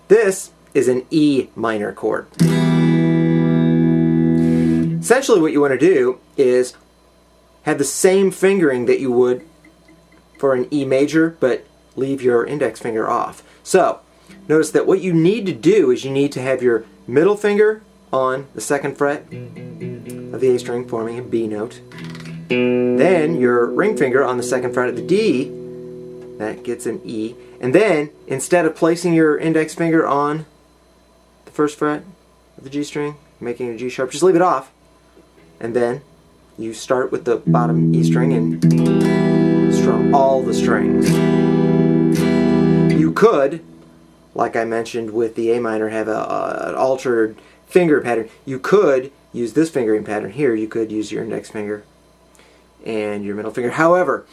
This is an E minor chord. Essentially what you want to do is have the same fingering that you would for an E major, but leave your index finger off. So, notice that what you need to do is you need to have your middle finger on the 2nd fret of the A string, forming a B note. Then your ring finger on the 2nd fret of the D, that gets an E. And then, instead of placing your index finger on the 1st fret of the G string, making it a G sharp, just leave it off. And then you start with the bottom E string and strum all the strings. You could, like I mentioned with the A minor, have an altered finger pattern. You could use this fingering pattern here. You could use your index finger and your middle finger. However,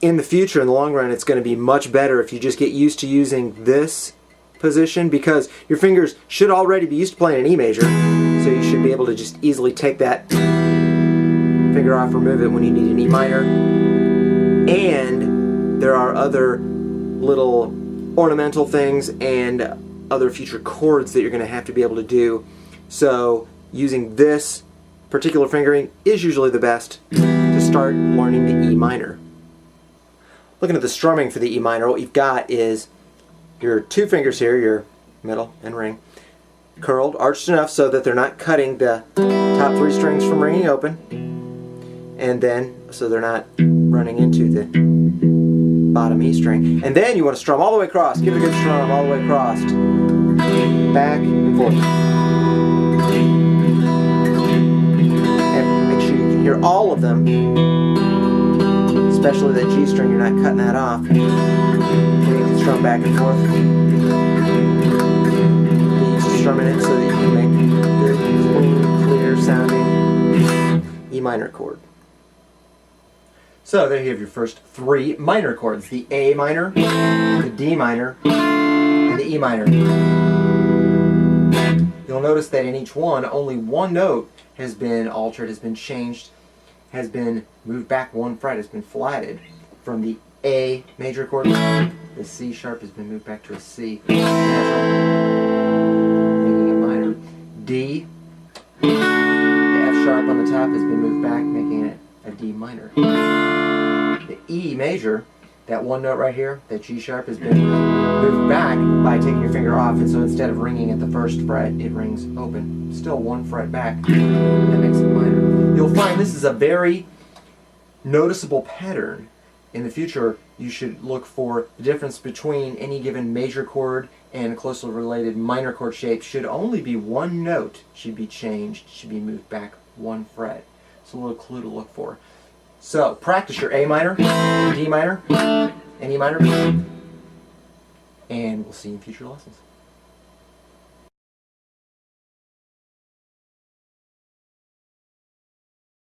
in the future, in the long run, it's going to be much better if you just get used to using this position, because your fingers should already be used to playing an E major, so you should be able to just easily take that finger off, remove it when you need an E minor. And there are other little ornamental things and other future chords that you're going to have to be able to do. So using this particular fingering is usually the best to start learning the E minor. Looking at the strumming for the E minor, what you've got is your 2 fingers here, your middle and ring, curled, arched enough so that they're not cutting the top 3 strings from ringing open, and then so they're not running into the bottom E string. And then you want to strum all the way across. Give it a good strum all the way across. Back and forth. And make sure you can hear all of them, especially that G string, you're not cutting that off. You can strum back and forth. Get used to strumming it so that you can make good, clean, clear sounding E minor chord. So there you have your first 3 minor chords: the A minor, the D minor, and the E minor. You'll notice that in each one, only one note has been altered, has been changed, has been moved back 1 fret, has been flatted from the A major chord. The C sharp has been moved back to a C, making a minor. D, the F sharp on the top has been moved back, making it a D minor. The E major, that one note right here, that G sharp, has been moved back by taking your finger off, and so instead of ringing at the 1st fret, it rings open. Still 1 fret back. That makes it minor. You'll find this is a very noticeable pattern. In the future, you should look for the difference between any given major chord and closely related minor chord shape. Should only be 1 note should be changed, should be moved back 1 fret. It's a little clue to look for. So, practice your A minor, D minor, and E minor, and we'll see you in future lessons.